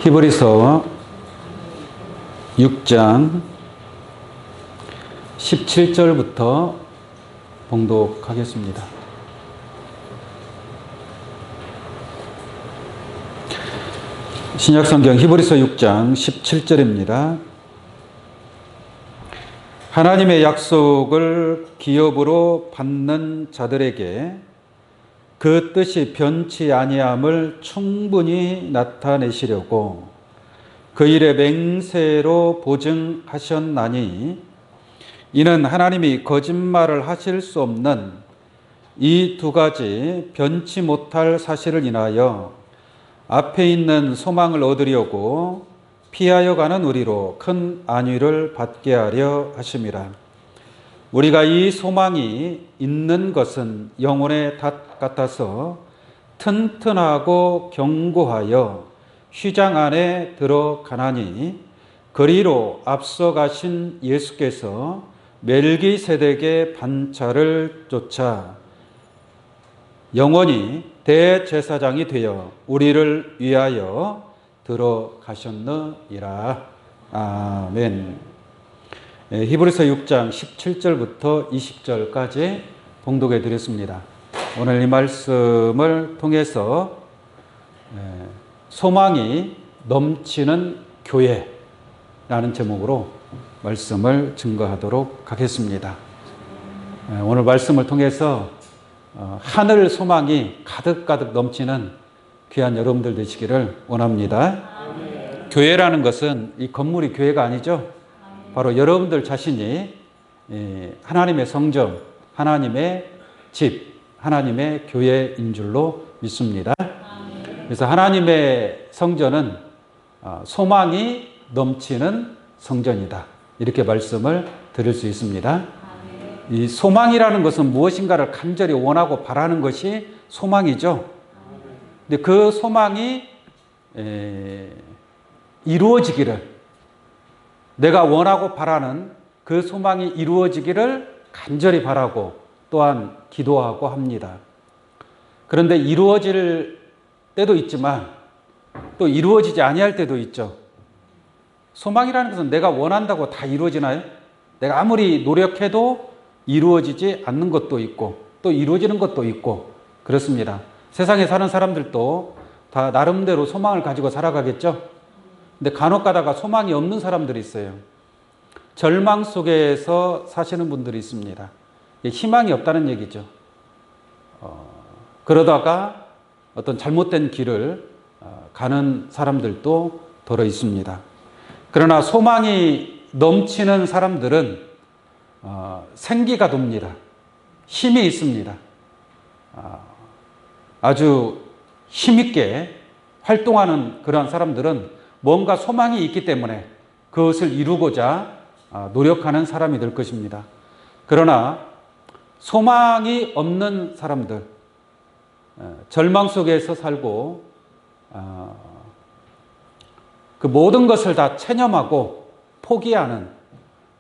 히브리서 6장 17절부터 봉독하겠습니다. 신약성경 히브리서 6장 17절입니다. 하나님의 약속을 기업으로 받는 자들에게 그 뜻이 변치 아니함을 충분히 나타내시려고 그 일의 맹세로 보증하셨나니, 이는 하나님이 거짓말을 하실 수 없는 이 두 가지 변치 못할 사실을 인하여 앞에 있는 소망을 얻으려고 피하여 가는 우리로 큰 안위를 받게 하려 하심이라. 우리가 이 소망이 있는 것은 영혼의 닷 같아서 튼튼하고 견고하여 휘장 안에 들어가나니, 그리로 앞서가신 예수께서 멜기세덱의 반차를 쫓아 영원히 대제사장이 되어 우리를 위하여 들어가셨느니라. 아멘. 히브리서 6장 17절부터 20절까지 봉독해 드렸습니다. 오늘 이 말씀을 통해서 소망이 넘치는 교회라는 제목으로 말씀을 증거하도록 하겠습니다. 오늘 말씀을 통해서 하늘 소망이 가득가득 넘치는 귀한 여러분들 되시기를 원합니다. 아멘. 교회라는 것은 이 건물이 교회가 아니죠. 바로 여러분들 자신이 하나님의 성전, 하나님의 집, 하나님의 교회인 줄로 믿습니다. 그래서 하나님의 성전은 소망이 넘치는 성전이다, 이렇게 말씀을 드릴 수 있습니다. 이 소망이라는 것은 무엇인가를 간절히 원하고 바라는 것이 소망이죠. 근데 그 소망이 이루어지기를, 내가 원하고 바라는 그 소망이 이루어지기를 간절히 바라고 또한 기도하고 합니다. 그런데 이루어질 때도 있지만 또 이루어지지 아니할 때도 있죠. 소망이라는 것은 내가 원한다고 다 이루어지나요? 내가 아무리 노력해도 이루어지지 않는 것도 있고 또 이루어지는 것도 있고 그렇습니다. 세상에 사는 사람들도 다 나름대로 소망을 가지고 살아가겠죠. 근데 간혹 가다가 소망이 없는 사람들이 있어요. 절망 속에서 사시는 분들이 있습니다. 희망이 없다는 얘기죠. 그러다가 어떤 잘못된 길을 가는 사람들도 더러 있습니다. 그러나 소망이 넘치는 사람들은 생기가 돕니다. 힘이 있습니다. 아주 힘있게 활동하는 그러한 사람들은 뭔가 소망이 있기 때문에 그것을 이루고자 노력하는 사람이 될 것입니다. 그러나 소망이 없는 사람들, 절망 속에서 살고 그 모든 것을 다 체념하고 포기하는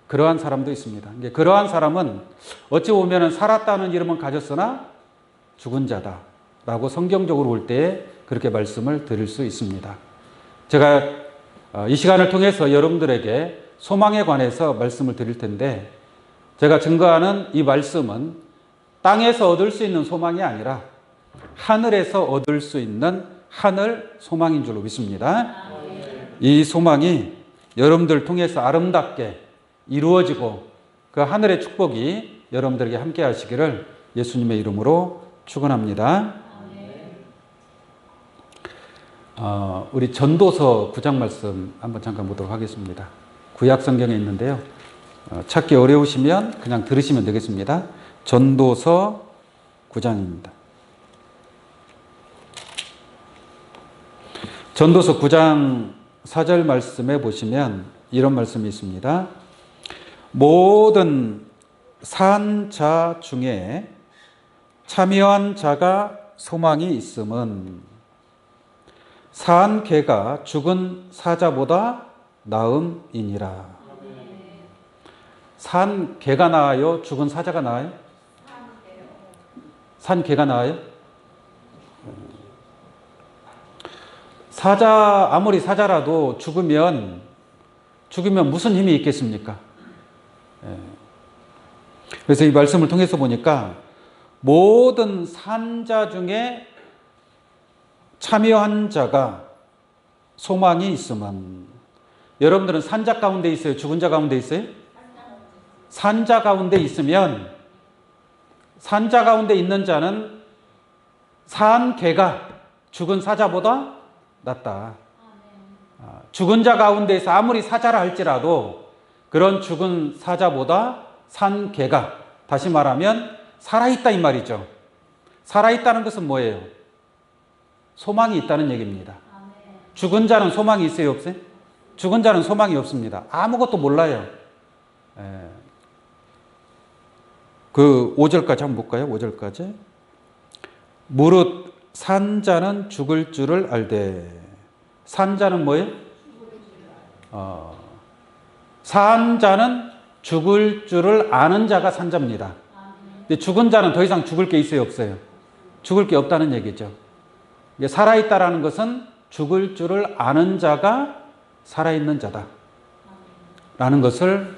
그러한 사람도 있습니다. 그러한 사람은 어찌 보면 살았다는 이름은 가졌으나 죽은 자다라고 성경적으로 볼 때 그렇게 말씀을 드릴 수 있습니다. 제가 이 시간을 통해서 여러분들에게 소망에 관해서 말씀을 드릴 텐데, 제가 증거하는 이 말씀은 땅에서 얻을 수 있는 소망이 아니라 하늘에서 얻을 수 있는 하늘 소망인 줄로 믿습니다. 이 소망이 여러분들 통해서 아름답게 이루어지고 그 하늘의 축복이 여러분들에게 함께 하시기를 예수님의 이름으로 축원합니다. 우리 전도서 9장 말씀 한번 잠깐 보도록 하겠습니다. 구약 성경에 있는데요. 찾기 어려우시면 그냥 들으시면 되겠습니다. 전도서 9장입니다. 전도서 9장 4절 말씀에 보시면 이런 말씀이 있습니다. 모든 산 자 중에 참여한 자가 소망이 있음은 산 개가 죽은 사자보다 나음이니라. 산 개가 나아요? 죽은 사자가 나아요? 산 개가 나아요? 아무리 사자라도 죽으면 무슨 힘이 있겠습니까? 그래서 이 말씀을 통해서 보니까 모든 산자 중에 참여한 자가 소망이 있으면, 여러분들은 산자 가운데 있어요? 죽은 자 가운데 있어요? 산자 가운데 있으면, 산자 가운데 있는 자는 산 개가 죽은 사자보다 낫다. 죽은 자 가운데서 아무리 사자라 할지라도 그런 죽은 사자보다 산 개가, 다시 말하면 살아있다 이 말이죠. 살아있다는 것은 뭐예요? 소망이 있다는 얘기입니다. 죽은 자는 소망이 있어요, 없어요? 죽은 자는 소망이 없습니다. 아무것도 몰라요. 그 5절까지 한번 볼까요? 5절까지. 무릇 산자는 죽을 줄을 알되. 산자는 뭐예요? 산자는 죽을 줄을 아는 자가 산자입니다. 근데 죽은 자는 더 이상 죽을 게 있어요, 없어요? 죽을 게 없다는 얘기죠. 살아있다라는 것은 죽을 줄을 아는 자가 살아있는 자다 라는 것을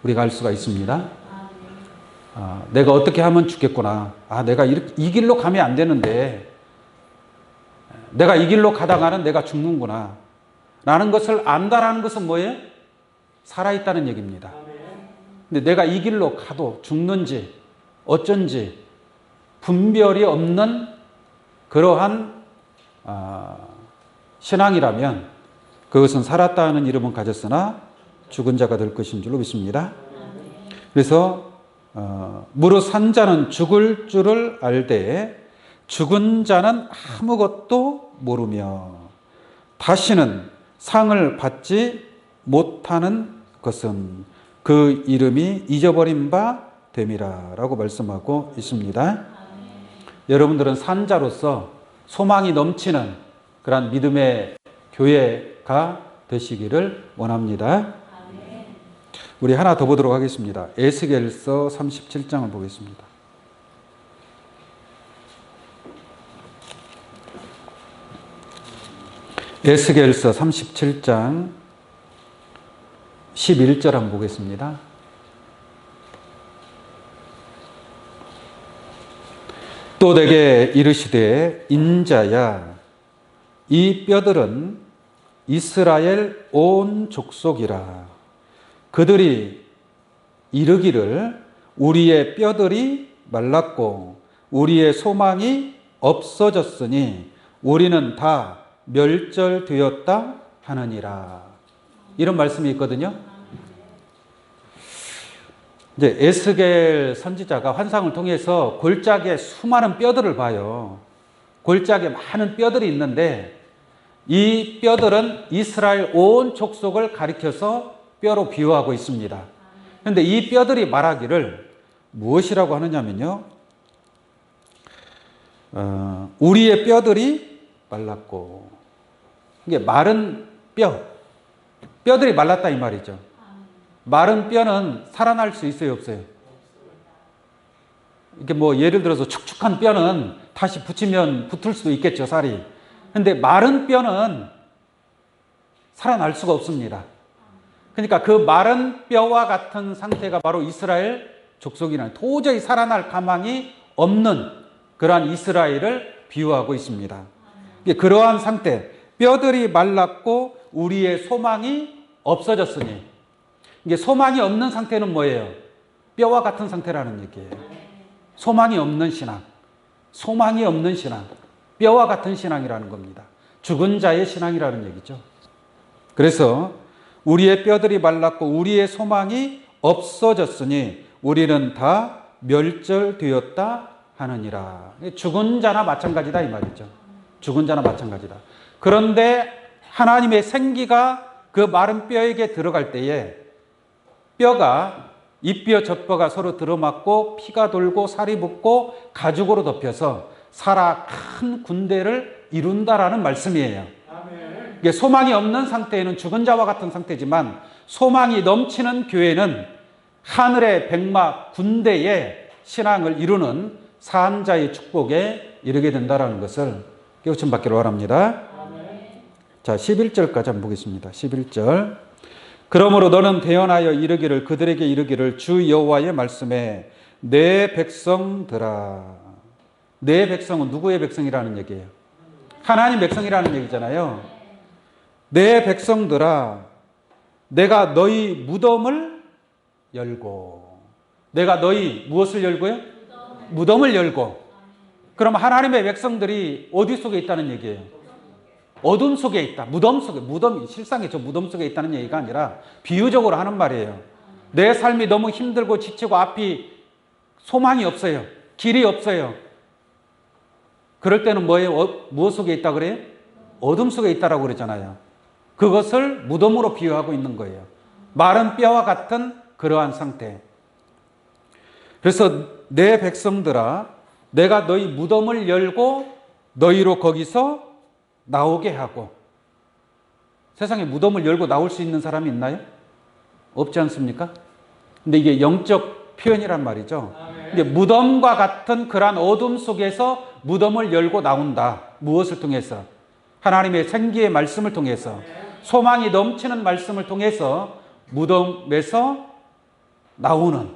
우리가 알 수가 있습니다. 내가 어떻게 하면 죽겠구나. 내가 이 길로 가면 안 되는데 내가 이 길로 가다가는 내가 죽는구나 라는 것을 안다라는 것은 뭐예요? 살아있다는 얘기입니다. 근데 내가 이 길로 가도 죽는지 어쩐지 분별이 없는 그러한 신앙이라면 그것은 살았다는 이름은 가졌으나 죽은 자가 될 것인 줄로 믿습니다. 그래서 무릇 산자는 죽을 줄을 알되 죽은 자는 아무것도 모르며 다시는 상을 받지 못하는 것은 그 이름이 잊어버린 바 됨이라 라고 말씀하고 있습니다. 여러분들은 산자로서 소망이 넘치는 그런 믿음의 교회가 되시기를 원합니다. 우리 하나 더 보도록 하겠습니다. 에스겔서 37장을 보겠습니다. 에스겔서 37장 11절 한번 보겠습니다. 또 내게 이르시되 인자야 이 뼈들은 이스라엘 온 족속이라. 그들이 이르기를 우리의 뼈들이 말랐고 우리의 소망이 없어졌으니 우리는 다 멸절되었다 하느니라. 이런 말씀이 있거든요. 이제 에스겔 선지자가 환상을 통해서 골짜기에 수많은 뼈들을 봐요. 골짜기에 많은 뼈들이 있는데 이 뼈들은 이스라엘 온 족속을 가리켜서 뼈로 비유하고 있습니다. 그런데 이 뼈들이 말하기를 무엇이라고 하느냐면요, 우리의 뼈들이 말랐고, 이게 마른 뼈들이 말랐다 이 말이죠. 마른 뼈는 살아날 수 있어요, 없어요? 이렇게 뭐 예를 들어서 축축한 뼈는 다시 붙이면 붙을 수도 있겠죠, 살이. 근데 마른 뼈는 살아날 수가 없습니다. 그러니까 그 마른 뼈와 같은 상태가 바로 이스라엘 족속이라는, 도저히 살아날 가망이 없는 그러한 이스라엘을 비유하고 있습니다. 그러한 상태, 뼈들이 말랐고 우리의 소망이 없어졌으니, 이게 소망이 없는 상태는 뭐예요? 뼈와 같은 상태라는 얘기예요. 소망이 없는 신앙, 소망이 없는 신앙, 뼈와 같은 신앙이라는 겁니다. 죽은 자의 신앙이라는 얘기죠. 그래서 우리의 뼈들이 말랐고 우리의 소망이 없어졌으니 우리는 다 멸절되었다 하느니라. 죽은 자나 마찬가지다 이 말이죠. 죽은 자나 마찬가지다. 그런데 하나님의 생기가 그 마른 뼈에게 들어갈 때에 뼈가, 이 뼈 저 뼈가 서로 들어맞고 피가 돌고 살이 붙고 가죽으로 덮여서 살아 큰 군대를 이룬다라는 말씀이에요. 이게 소망이 없는 상태에는 죽은 자와 같은 상태지만 소망이 넘치는 교회는 하늘의 백막 군대의 신앙을 이루는 사한자의 축복에 이르게 된다는 것을 깨우침 받기를 바랍니다. 자, 11절까지 한번 보겠습니다. 11절. 그러므로 너는 대언하여 이르기를 그들에게 이르기를 주 여호와의 말씀에 내 백성들아. 내 백성은 누구의 백성이라는 얘기예요? 하나님 백성이라는 얘기잖아요. 내 백성들아, 내가 너희 무덤을 열고. 내가 너희 무엇을 열고요? 무덤을 열고. 그럼 하나님의 백성들이 어디 속에 있다는 얘기예요? 어둠 속에 있다. 무덤 속에. 무덤이 실상이 저 무덤 속에 있다는 얘기가 아니라 비유적으로 하는 말이에요. 내 삶이 너무 힘들고 지치고 앞이 소망이 없어요. 길이 없어요. 그럴 때는 뭐예요? 무엇 속에 있다 그래요? 어둠 속에 있다라고 그러잖아요. 그것을 무덤으로 비유하고 있는 거예요. 마른 뼈와 같은 그러한 상태. 그래서 내 백성들아, 내가 너희 무덤을 열고 너희로 거기서 나오게 하고. 세상에 무덤을 열고 나올 수 있는 사람이 있나요? 없지 않습니까? 근데 이게 영적 표현이란 말이죠. 근데 무덤과 같은 그러한 어둠 속에서 무덤을 열고 나온다. 무엇을 통해서? 하나님의 생기의 말씀을 통해서, 소망이 넘치는 말씀을 통해서 무덤에서 나오는,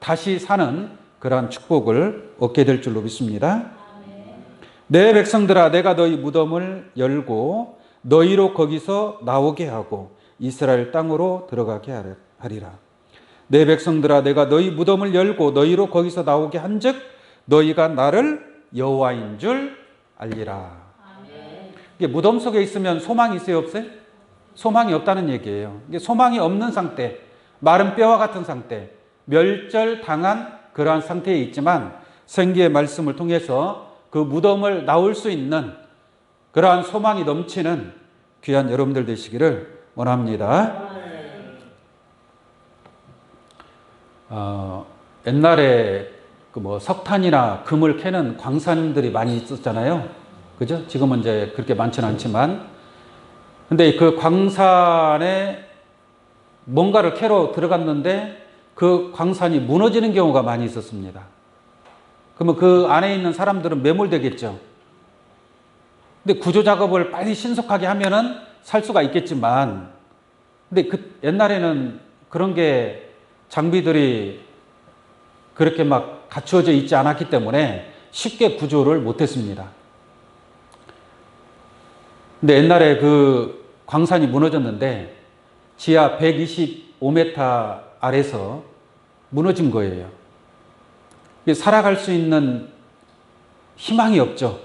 다시 사는 그러한 축복을 얻게 될 줄로 믿습니다. 내 백성들아, 내가 너희 무덤을 열고 너희로 거기서 나오게 하고 이스라엘 땅으로 들어가게 하리라. 내 백성들아, 내가 너희 무덤을 열고 너희로 거기서 나오게 한즉 너희가 나를 여호와인 줄 알리라. 이게 무덤 속에 있으면 소망이 있어요, 없어요? 소망이 없다는 얘기예요. 이게 소망이 없는 상태, 마른 뼈와 같은 상태, 멸절당한 그러한 상태에 있지만 생기의 말씀을 통해서 그 무덤을 나올 수 있는 그러한 소망이 넘치는 귀한 여러분들 되시기를 원합니다. 옛날에 그 석탄이나 금을 캐는 광산들이 많이 있었잖아요. 그죠? 지금은 이제 그렇게 많지는 않지만. 근데 그 광산에 뭔가를 캐러 들어갔는데 그 광산이 무너지는 경우가 많이 있었습니다. 그러면 그 안에 있는 사람들은 매몰되겠죠. 근데 구조 작업을 빨리 신속하게 하면은 살 수가 있겠지만, 근데 그 옛날에는 그런 게 장비들이 그렇게 막 갖추어져 있지 않았기 때문에 쉽게 구조를 못했습니다. 근데 옛날에 그 광산이 무너졌는데 지하 125m 아래서 무너진 거예요. 살아갈 수 있는 희망이 없죠.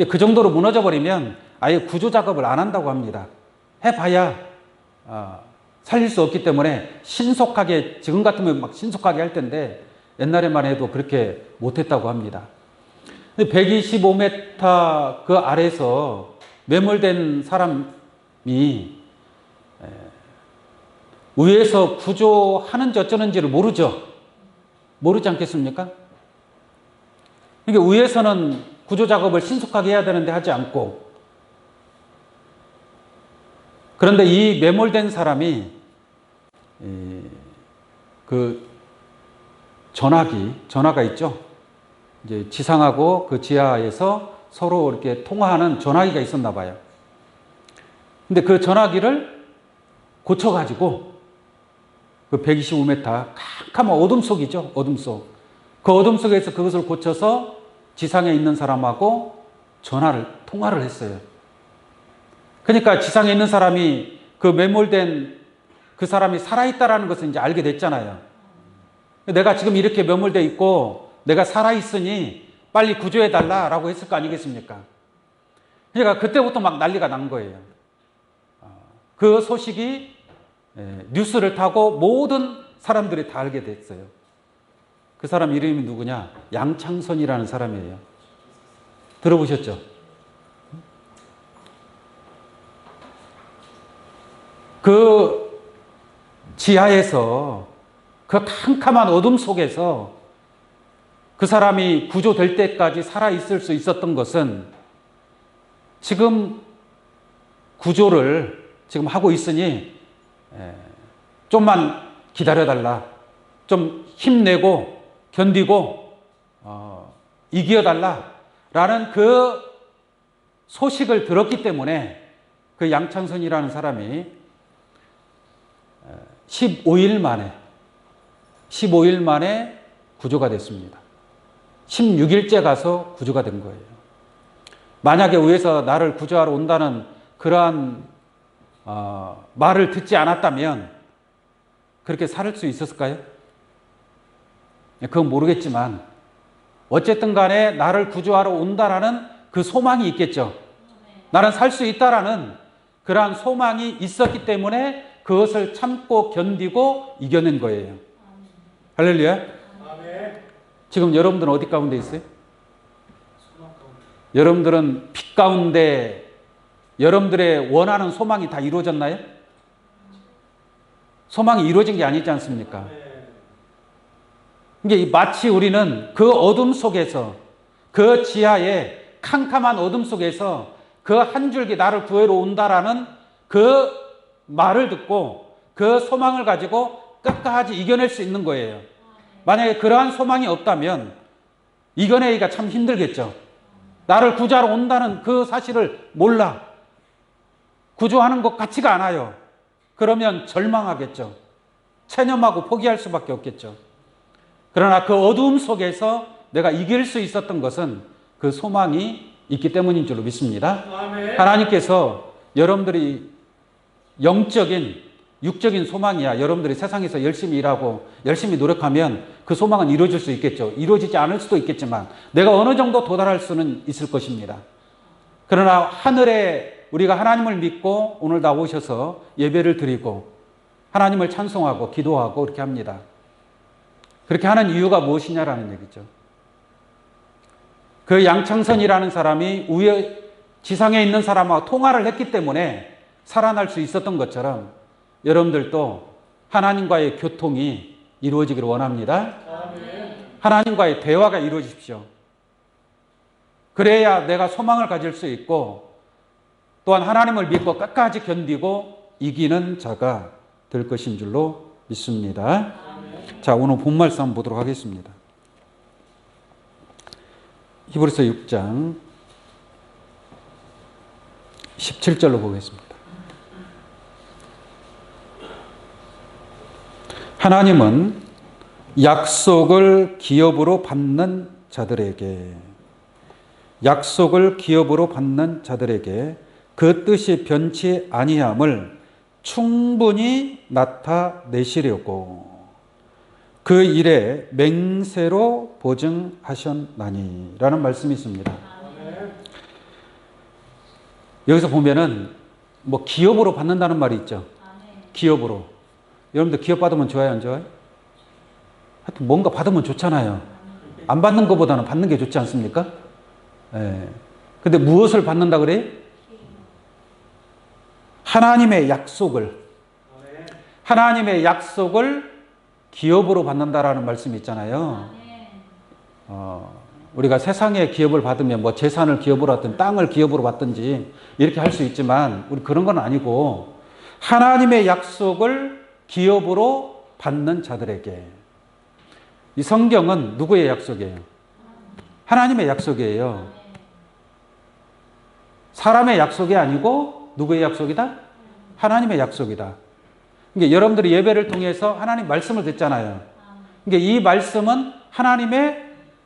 그 정도로 무너져 버리면 아예 구조 작업을 안 한다고 합니다. 해봐야 살릴 수 없기 때문에 신속하게, 지금 같으면 막 신속하게 할 텐데 옛날에만 해도 그렇게 못했다고 합니다. 125m 그 아래에서 매몰된 사람이 위에서 구조하는지 어쩌는지를 모르죠. 모르지 않겠습니까? 그러니까 위에서는 구조 작업을 신속하게 해야 되는데 하지 않고, 그런데 이 매몰된 사람이 그 전화가 있죠. 이제 지상하고 그 지하에서 서로 이렇게 통화하는 전화기가 있었나 봐요. 근데 그 전화기를 고쳐가지고 그 125m 캄캄한 어둠 속이죠. 어둠 속. 그 어둠 속에서 그것을 고쳐서 지상에 있는 사람하고 통화를 했어요. 그러니까 지상에 있는 사람이 그 매몰된 그 사람이 살아있다라는 것을 이제 알게 됐잖아요. 내가 지금 이렇게 매몰돼 있고 내가 살아있으니 빨리 구조해달라라고 했을 거 아니겠습니까? 그러니까 그때부터 막 난리가 난 거예요. 그 소식이 뉴스를 타고 모든 사람들이 다 알게 됐어요. 그 사람 이름이 누구냐? 양창선이라는 사람이에요. 들어보셨죠? 그 지하에서 그 캄캄한 어둠 속에서 그 사람이 구조될 때까지 살아있을 수 있었던 것은 지금 구조를 지금 하고 있으니 좀만 기다려달라. 좀 힘내고 견디고 이겨달라. 라는 그 소식을 들었기 때문에 그 양창선이라는 사람이 15일 만에 구조가 됐습니다. 16일째 가서 구조가 된 거예요. 만약에 위에서 나를 구조하러 온다는 그러한 말을 듣지 않았다면 그렇게 살 수 있었을까요? 그건 모르겠지만 어쨌든 간에 나를 구조하러 온다라는 그 소망이 있겠죠. 나는 살 수 있다라는 그러한 소망이 있었기 때문에 그것을 참고 견디고 이겨낸 거예요. 할렐루야. 지금 여러분들은 어디 가운데 있어요? 여러분들은 빛 가운데 여러분들의 원하는 소망이 다 이루어졌나요? 소망이 이루어진 게 아니지 않습니까? 이게 마치 우리는 그 어둠 속에서, 그 지하의 캄캄한 어둠 속에서 그 한 줄기 나를 구하러 온다라는 그 말을 듣고 그 소망을 가지고 끝까지 이겨낼 수 있는 거예요. 만약에 그러한 소망이 없다면 이겨내기가 참 힘들겠죠. 나를 구조하러 온다는 그 사실을 몰라. 구조하는 것 같지가 않아요. 그러면 절망하겠죠. 체념하고 포기할 수밖에 없겠죠. 그러나 그 어두움 속에서 내가 이길 수 있었던 것은 그 소망이 있기 때문인 줄로 믿습니다. 아멘. 하나님께서 여러분들이 영적인, 육적인 소망이야. 여러분들이 세상에서 열심히 일하고 열심히 노력하면 그 소망은 이루어질 수 있겠죠. 이루어지지 않을 수도 있겠지만 내가 어느 정도 도달할 수는 있을 것입니다. 그러나 하늘에 우리가 하나님을 믿고 오늘 나오셔서 예배를 드리고 하나님을 찬송하고 기도하고 그렇게 합니다. 그렇게 하는 이유가 무엇이냐라는 얘기죠. 그 양창선이라는 사람이 지상에 있는 사람과 통화를 했기 때문에 살아날 수 있었던 것처럼 여러분들도 하나님과의 교통이 이루어지기를 원합니다. 아멘. 하나님과의 대화가 이루어지십시오. 그래야 내가 소망을 가질 수 있고 또한 하나님을 믿고 끝까지 견디고 이기는 자가 될 것인 줄로 믿습니다. 아멘. 자, 오늘 본 말씀 한번 보도록 하겠습니다. 히브리서 6장 17절로 보겠습니다. 하나님은 약속을 기업으로 받는 자들에게 그 뜻이 변치 아니함을 충분히 나타내시려고 그 일에 맹세로 보증하셨나니 라는 말씀이 있습니다. 여기서 보면은 뭐 기업으로 받는다는 말이 있죠. 기업으로. 여러분들 기업 받으면 좋아요, 안 좋아요? 하여튼 뭔가 받으면 좋잖아요. 안 받는 것보다는 받는 게 좋지 않습니까? 예. 근데 무엇을 받는다 그래요? 하나님의 약속을 기업으로 받는다라는 말씀이 있잖아요. 우리가 세상의 기업을 받으면 뭐 재산을 기업으로 받든 땅을 기업으로 받든지 이렇게 할 수 있지만 우리 그런 건 아니고 하나님의 약속을 기업으로 받는 자들에게. 이 성경은 누구의 약속이에요? 하나님의 약속이에요. 사람의 약속이 아니고 누구의 약속이다? 하나님의 약속이다. 그러니까 여러분들이 예배를 통해서 하나님 말씀을 듣잖아요. 그러니까 이 말씀은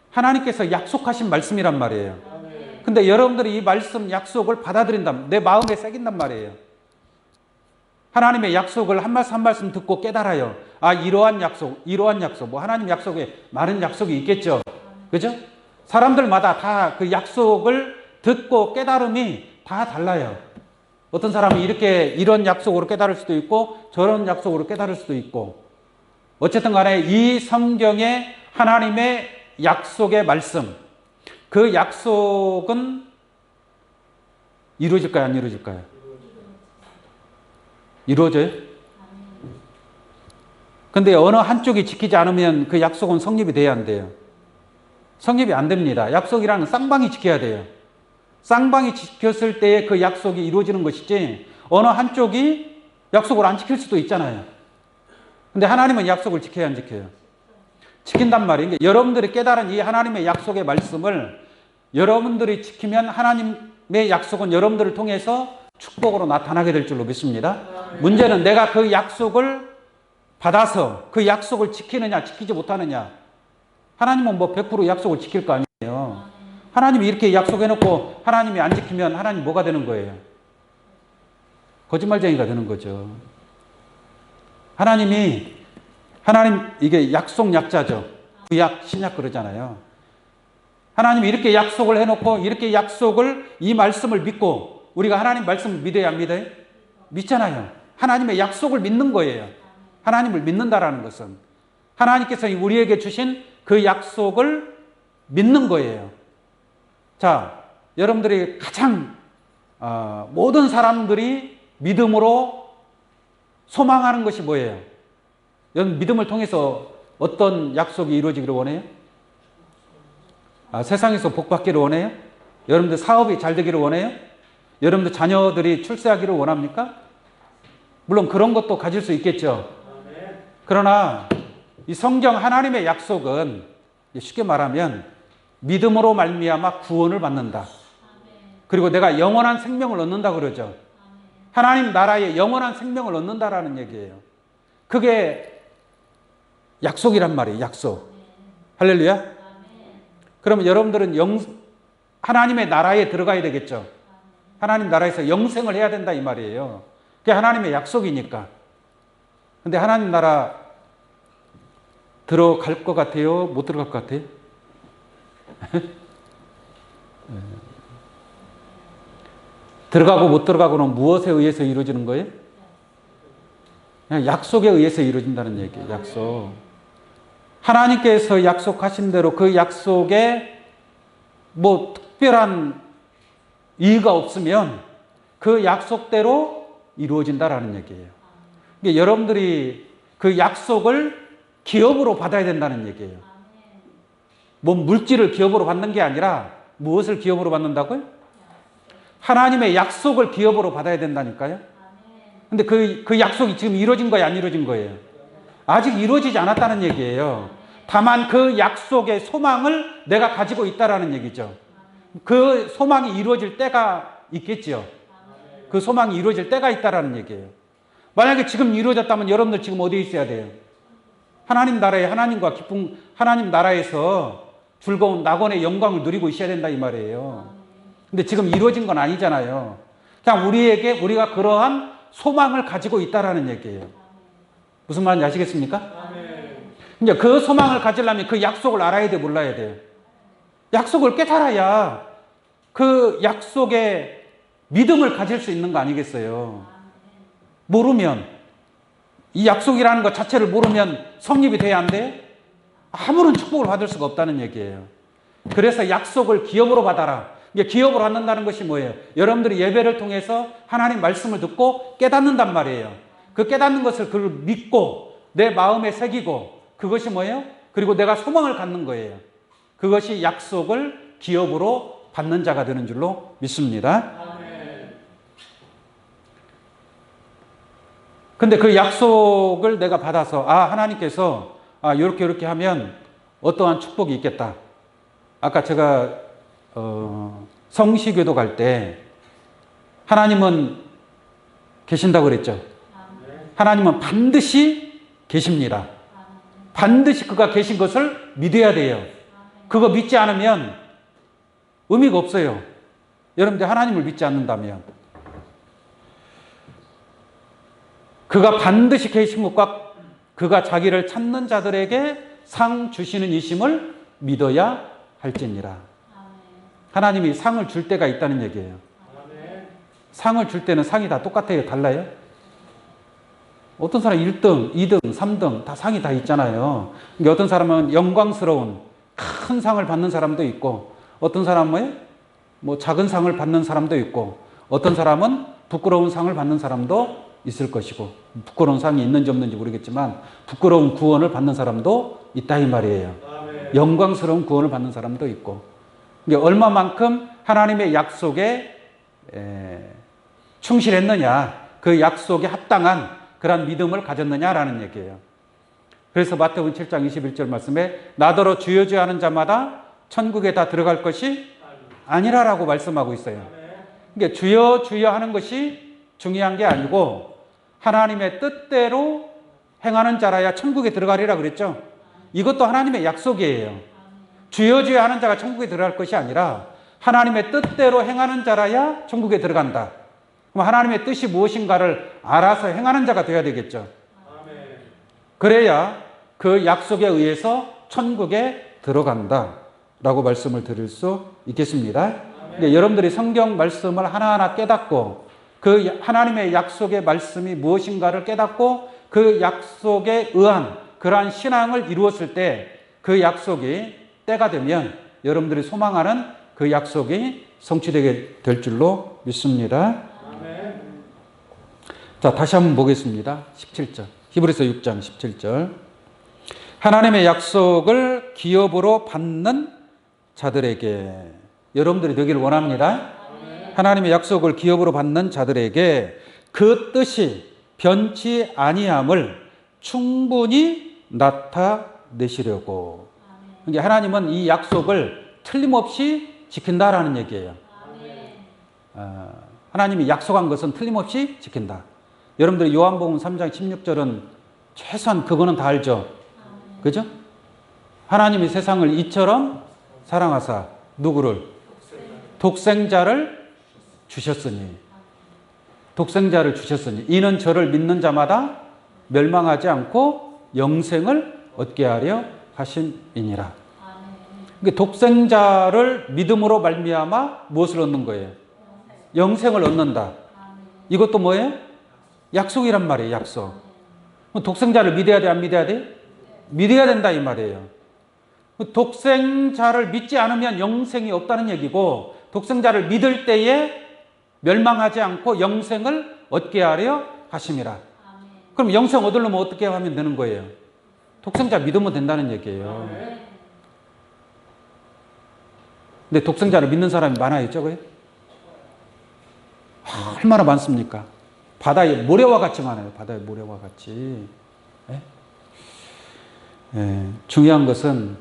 하나님께서 약속하신 말씀이란 말이에요. 근데 여러분들이 이 말씀 약속을 받아들인다면 내 마음에 새긴단 말이에요. 하나님의 약속을 한 말씀 한 말씀 듣고 깨달아요. 아, 이러한 약속. 뭐 하나님 약속에 많은 약속이 있겠죠. 그죠? 사람들마다 다 그 약속을 듣고 깨달음이 다 달라요. 어떤 사람은 이런 약속으로 깨달을 수도 있고 저런 약속으로 깨달을 수도 있고 어쨌든 간에 이 성경의 하나님의 약속의 말씀, 그 약속은 이루어질까요? 안 이루어질까요? 이루어져요? 근데 어느 한쪽이 지키지 않으면 그 약속은 성립이 돼야 안 돼요. 성립이 안 됩니다. 약속이라는 쌍방이 지켜야 돼요. 쌍방이 지켰을 때에 그 약속이 이루어지는 것이지 어느 한쪽이 약속을 안 지킬 수도 있잖아요. 근데 하나님은 약속을 지켜야 안 지켜요? 지킨단 말이에요. 여러분들이 깨달은 이 하나님의 약속의 말씀을 여러분들이 지키면 하나님 하나님의 약속은 여러분들을 통해서 축복으로 나타나게 될 줄로 믿습니다. 문제는 내가 그 약속을 받아서 그 약속을 지키느냐 지키지 못하느냐. 하나님은 뭐 100% 약속을 지킬 거 아니에요. 하나님이 이렇게 약속해놓고 하나님이 안 지키면 하나님 뭐가 되는 거예요? 거짓말쟁이가 되는 거죠. 하나님 이게 약속 약자죠. 구약 신약 그러잖아요. 하나님이 이렇게 약속을 해놓고 이렇게 약속을 이 말씀을 믿고 우리가 하나님 말씀을 믿어야 안 믿어요? 믿잖아요. 하나님의 약속을 믿는 거예요. 하나님을 믿는다라는 것은 하나님께서 우리에게 주신 그 약속을 믿는 거예요. 자, 여러분들이 가장 모든 사람들이 믿음으로 소망하는 것이 뭐예요? 여러분 믿음을 통해서 어떤 약속이 이루어지기를 원해요? 세상에서 복 받기를 원해요? 여러분들 사업이 잘 되기를 원해요? 여러분들 자녀들이 출세하기를 원합니까? 물론 그런 것도 가질 수 있겠죠. 그러나 이 성경 하나님의 약속은 쉽게 말하면 믿음으로 말미암아 구원을 받는다. 그리고 내가 영원한 생명을 얻는다 그러죠. 하나님 나라에 영원한 생명을 얻는다라는 얘기예요. 그게 약속이란 말이에요. 약속. 할렐루야. 그러면 여러분들은 하나님의 나라에 들어가야 되겠죠. 하나님 나라에서 영생을 해야 된다 이 말이에요. 그게 하나님의 약속이니까. 근데 하나님 나라 들어갈 것 같아요? 못 들어갈 것 같아요? 들어가고 못 들어가고는 무엇에 의해서 이루어지는 거예요? 그냥 약속에 의해서 이루어진다는 얘기예요. 약속. 하나님께서 약속하신 대로 그 약속에 뭐 특별한 이유가 없으면 그 약속대로 이루어진다라는 얘기예요. 그러니까 여러분들이 그 약속을 기업으로 받아야 된다는 얘기예요. 뭐 물질을 기업으로 받는 게 아니라 무엇을 기업으로 받는다고요? 하나님의 약속을 기업으로 받아야 된다니까요. 근데 그 약속이 지금 이루어진 거예요? 안 이루어진 거예요? 아직 이루어지지 않았다는 얘기예요. 다만 그 약속의 소망을 내가 가지고 있다라는 얘기죠. 그 소망이 이루어질 때가 있겠죠. 그 소망이 이루어질 때가 있다라는 얘기예요. 만약에 지금 이루어졌다면 여러분들 지금 어디에 있어야 돼요? 하나님 나라에 하나님과 기쁨, 하나님 나라에서 즐거운 낙원의 영광을 누리고 있어야 된다 이 말이에요. 근데 지금 이루어진 건 아니잖아요. 그냥 우리가 그러한 소망을 가지고 있다라는 얘기예요. 무슨 말인지 아시겠습니까? 이제 그 소망을 가지려면 그 약속을 알아야 돼, 몰라야 돼요? 약속을 깨달아야 그 약속에 믿음을 가질 수 있는 거 아니겠어요? 모르면, 이 약속이라는 것 자체를 모르면 성립이 돼야 안 돼요? 아무런 축복을 받을 수가 없다는 얘기예요. 그래서 약속을 기업으로 받아라. 이게 기업으로 받는다는 것이 뭐예요? 여러분들이 예배를 통해서 하나님 말씀을 듣고 깨닫는단 말이에요. 그 깨닫는 것을 그걸 믿고 내 마음에 새기고 그것이 뭐예요? 그리고 내가 소망을 갖는 거예요. 그것이 약속을 기업으로 받는 자가 되는 줄로 믿습니다. 근데 그 약속을 내가 받아서 하나님께서 이렇게 하면 어떠한 축복이 있겠다. 아까 제가 성시교도 갈 때 하나님은 계신다고 그랬죠. 하나님은 반드시 계십니다. 반드시 그가 계신 것을 믿어야 돼요. 그거 믿지 않으면 의미가 없어요. 여러분들 하나님을 믿지 않는다면 그가 반드시 계신 것과 그가 자기를 찾는 자들에게 상 주시는 이심을 믿어야 할지니라. 하나님이 상을 줄 때가 있다는 얘기예요. 상을 줄 때는 상이 다 똑같아요? 달라요? 어떤 사람 1등, 2등, 3등 다 상이 다 있잖아요. 그러니까 어떤 사람은 영광스러운 큰 상을 받는 사람도 있고 어떤 사람은 뭐 작은 상을 받는 사람도 있고 어떤 사람은 부끄러운 상을 받는 사람도 있을 것이고 부끄러운 상이 있는지 없는지 모르겠지만 부끄러운 구원을 받는 사람도 있다 이 말이에요. 영광스러운 구원을 받는 사람도 있고 그러니까 얼마만큼 하나님의 약속에 충실했느냐 그 약속에 합당한 그런 믿음을 가졌느냐라는 얘기예요. 그래서 마태복음 7장 21절 말씀에 나더러 주여 주여 하는 자마다 천국에 다 들어갈 것이 아니라라고 말씀하고 있어요. 그러니까 주여 주여 하는 것이 중요한 게 아니고 하나님의 뜻대로 행하는 자라야 천국에 들어가리라 그랬죠. 이것도 하나님의 약속이에요. 주여 주여 하는 자가 천국에 들어갈 것이 아니라 하나님의 뜻대로 행하는 자라야 천국에 들어간다. 그럼 하나님의 뜻이 무엇인가를 알아서 행하는 자가 되어야 되겠죠. 그래야 그 약속에 의해서 천국에 들어간다라고 말씀을 드릴 수 있겠습니다. 그러니까 여러분들이 성경 말씀을 하나하나 깨닫고 그 하나님의 약속의 말씀이 무엇인가를 깨닫고 그 약속에 의한 그러한 신앙을 이루었을 때 그 약속이 때가 되면 여러분들이 소망하는 그 약속이 성취되게 될 줄로 믿습니다. 자, 다시 한번 보겠습니다. 17절. 히브리서 6장 17절. 하나님의 약속을 기업으로 받는 자들에게 여러분들이 되기를 원합니다. 하나님의 약속을 기업으로 받는 자들에게 그 뜻이 변치 아니함을 충분히 나타내시려고. 그러니까 하나님은 이 약속을 틀림없이 지킨다라는 얘기예요. 하나님이 약속한 것은 틀림없이 지킨다. 여러분들이 요한복음 3장 16절은 최소한 그거는 다 알죠. 그죠? 하나님이 세상을 이처럼 사랑하사 누구를? 독생자를 주셨으니. 독생자를 주셨으니 이는 저를 믿는 자마다 멸망하지 않고 영생을 얻게 하려 하심이니라. 그러니까 독생자를 믿음으로 말미암아 무엇을 얻는 거예요? 영생을 얻는다. 이것도 뭐예요? 약속이란 말이에요. 약속. 독생자를 믿어야 돼? 안 믿어야 돼? 믿어야 된다 이 말이에요. 독생자를 믿지 않으면 영생이 없다는 얘기고 독생자를 믿을 때에 멸망하지 않고 영생을 얻게 하려 하심이라. 그럼 영생 얻으려면 어떻게 하면 되는 거예요? 독생자 믿으면 된다는 얘기예요. 근데 독생자를 믿는 사람이 많아요, 저거요? 얼마나 많습니까? 바다의 모래와 같이 많아요. 바다의 모래와 같이. 네? 네. 중요한 것은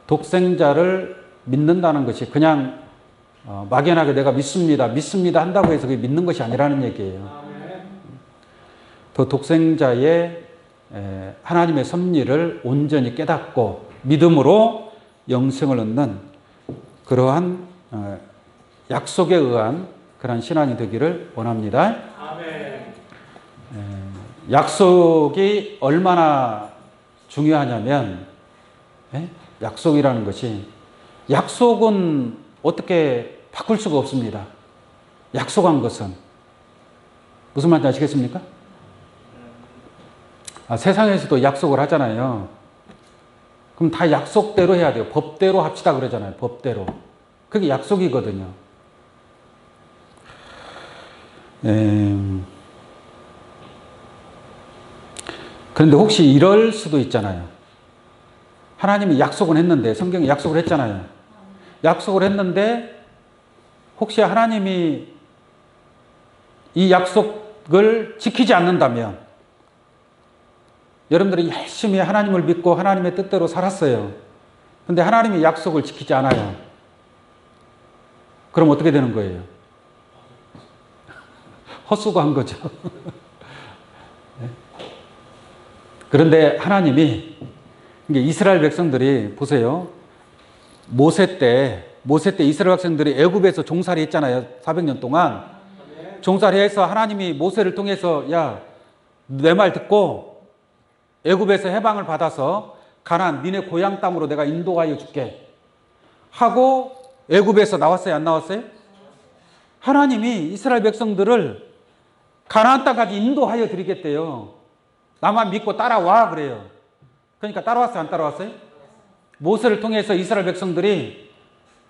독생자를 믿는다는 것이 그냥 막연하게 내가 믿습니다 한다고 해서 그게 믿는 것이 아니라는 얘기예요. 더 독생자의 하나님의 섭리를 온전히 깨닫고 믿음으로 영생을 얻는 그러한 약속에 의한 그런 신앙이 되기를 원합니다. 약속이 얼마나 중요하냐면 약속이라는 것이 약속은 어떻게 바꿀 수가 없습니다. 약속한 것은 무슨 말인지 아시겠습니까? 세상에서도 약속을 하잖아요. 그럼 다 약속대로 해야 돼요. 법대로 합시다 그러잖아요. 법대로. 그게 약속이거든요. 그런데 혹시 이럴 수도 있잖아요. 하나님이 약속은 했는데, 성경에 약속을 했잖아요. 약속을 했는데 혹시 하나님이 이 약속을 지키지 않는다면 여러분들이 열심히 하나님을 믿고 하나님의 뜻대로 살았어요. 그런데 하나님이 약속을 지키지 않아요. 그럼 어떻게 되는 거예요? 헛수고한 거죠. 그런데 하나님이 이스라엘 백성들이 보세요. 모세 때 이스라엘 백성들이 애굽에서 종살이 했잖아요. 400년 동안. 종살이 해서 하나님이 모세를 통해서 야, 내 말 듣고 애굽에서 해방을 받아서 가나안 니네 고향 땅으로 내가 인도하여 줄게 하고 애굽에서 나왔어요? 안 나왔어요? 하나님이 이스라엘 백성들을 가나안 땅까지 인도하여 드리겠대요. 나만 믿고 따라와 그래요. 그러니까 따라왔어요? 안 따라왔어요? 모세를 통해서 이스라엘 백성들이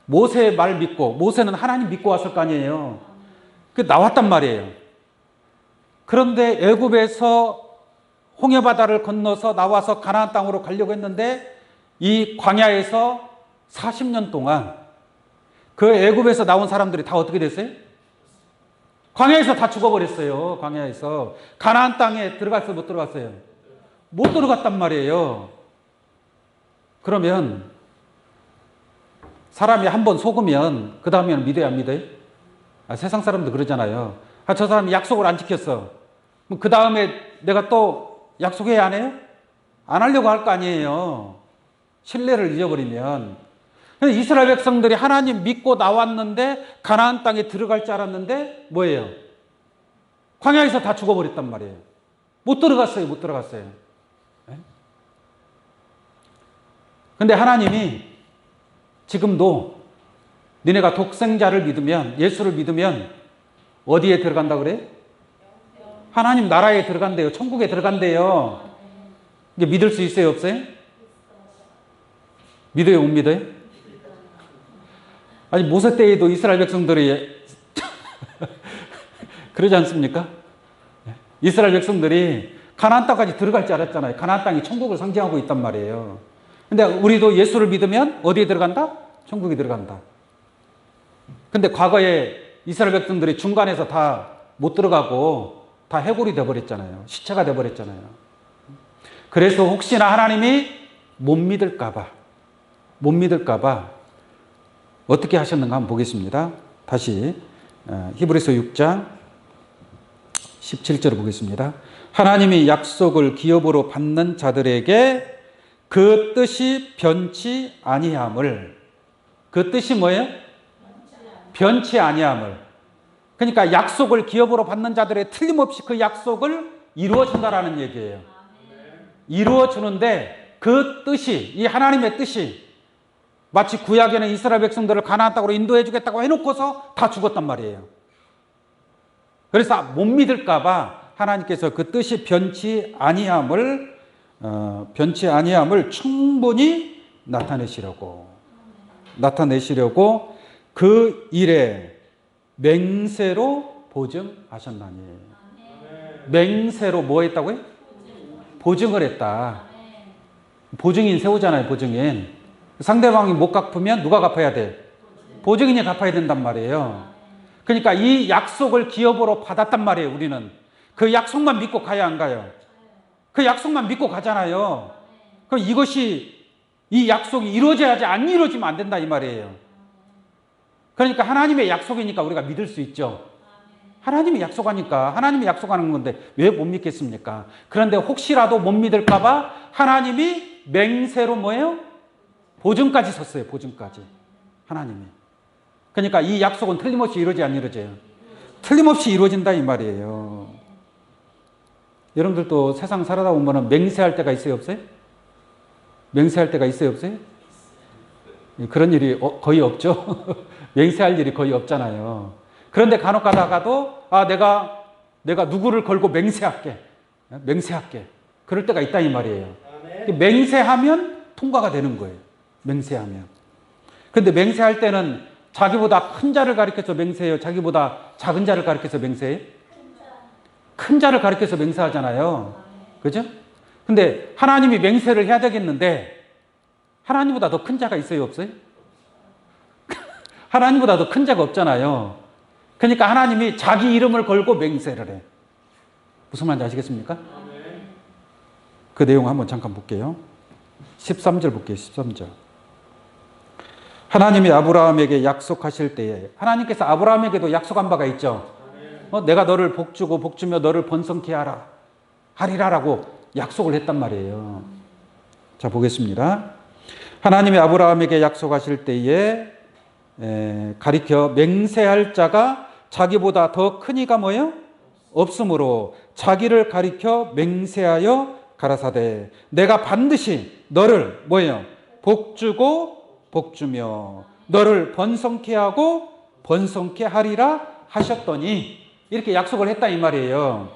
모세의 말 믿고 모세는 하나님 믿고 왔을 거 아니에요. 그 나왔단 말이에요. 그런데 애굽에서 홍해바다를 건너서 나와서 가나안 땅으로 가려고 했는데 이 광야에서 40년 동안 그 애굽에서 나온 사람들이 다 어떻게 됐어요? 광야에서 다 죽어버렸어요. 광야에서. 가나안 땅에 들어갔어요? 못 들어갔어요? 못 들어갔단 말이에요. 그러면 사람이 한 번 속으면 그 다음에는 믿어야 안 믿어요? 세상 사람도 그러잖아요. 저 사람이 약속을 안 지켰어. 그 다음에 내가 또 약속해야 안 해요? 안 하려고 할 거 아니에요. 신뢰를 잊어버리면. 이스라엘 백성들이 하나님 믿고 나왔는데 가나안 땅에 들어갈 줄 알았는데 뭐예요? 광야에서 다 죽어버렸단 말이에요. 못 들어갔어요. 못 들어갔어요. 근데 하나님이 지금도 니네가 독생자를 믿으면, 예수를 믿으면 어디에 들어간다 그래요? 하나님 나라에 들어간대요. 천국에 들어간대요. 이게 믿을 수 있어요? 없어요? 믿어요? 못 믿어요? 아니 모세 때에도 이스라엘 백성들이 그러지 않습니까? 이스라엘 백성들이 가나안 땅까지 들어갈 줄 알았잖아요. 가나안 땅이 천국을 상징하고 있단 말이에요. 근데 우리도 예수를 믿으면 어디에 들어간다? 천국에 들어간다. 근데 과거에 이스라엘 백성들이 중간에서 다 못 들어가고 다 해골이 돼버렸잖아요. 시체가 돼버렸잖아요. 그래서 혹시나 하나님이 못 믿을까봐 어떻게 하셨는가 한번 보겠습니다. 다시 히브리서 6장 17절을 보겠습니다. 하나님이 약속을 기업으로 받는 자들에게 그 뜻이 변치 아니함을. 그 뜻이 뭐예요? 변치 아니함을. 그러니까 약속을 기업으로 받는 자들의 틀림없이 그 약속을 이루어준다라는 얘기예요. 이루어주는데 그 뜻이, 이 하나님의 뜻이 마치 구약에는 이스라엘 백성들을 가나안 땅으로 인도해 주겠다고 해놓고서 다 죽었단 말이에요. 그래서 못 믿을까 봐 하나님께서 그 뜻이 변치 아니함을 충분히 나타내시려고 그 일에 맹세로 보증하셨나니. 맹세로 뭐 했다고요? 보증을 했다. 보증인 세우잖아요. 보증인. 상대방이 못 갚으면 누가 갚아야 돼? 보증인이 갚아야 된단 말이에요. 그러니까 이 약속을 기업으로 받았단 말이에요. 우리는 그 약속만 믿고 가야 안 가요? 그 약속만 믿고 가잖아요. 그럼 이 약속이 이루어져야지, 안 이루어지면 안 된다 이 말이에요. 그러니까 하나님의 약속이니까 우리가 믿을 수 있죠. 하나님이 약속하니까, 하나님이 약속하는 건데 왜 못 믿겠습니까? 그런데 혹시라도 못 믿을까 봐 하나님이 맹세로 뭐예요? 보증까지 섰어요. 보증까지. 하나님이. 그러니까 이 약속은 틀림없이 이루어지 안 이루어져요? 틀림없이 이루어진다 이 말이에요. 여러분들도 세상 살아다 보면 맹세할 때가 있어요? 없어요? 맹세할 때가 있어요? 없어요? 그런 일이 거의 없죠. 맹세할 일이 거의 없잖아요. 그런데 간혹 가다가도 내가 누구를 걸고 맹세할게. 그럴 때가 있다 이 말이에요. 맹세하면 통과가 되는 거예요. 맹세하면. 그런데 맹세할 때는 자기보다 큰 자를 가리켜서 맹세해요? 자기보다 작은 자를 가리켜서 맹세해요? 큰 자를 가리켜서 맹세하잖아요. 그죠? 근데 하나님이 맹세를 해야 되겠는데 하나님보다 더 큰 자가 있어요? 없어요? 하나님보다 더 큰 자가 없잖아요. 그러니까 하나님이 자기 이름을 걸고 맹세를 해. 무슨 말인지 아시겠습니까? 그 내용 한번 잠깐 볼게요. 13절 볼게요. 13절. 하나님이 아브라함에게 약속하실 때에, 하나님께서 아브라함에게도 약속한 바가 있죠. 내가 너를 복주고 복주며 너를 번성케 하리라라고 약속을 했단 말이에요. 자, 보겠습니다. 하나님이 아브라함에게 약속하실 때에 가리켜 맹세할 자가 자기보다 더 큰 이가 뭐예요? 없으므로 자기를 가리켜 맹세하여 가라사대 내가 반드시 너를 뭐예요? 복주고 복주며 너를 번성케 하고 번성케 하리라 하셨더니 이렇게 약속을 했다 이 말이에요.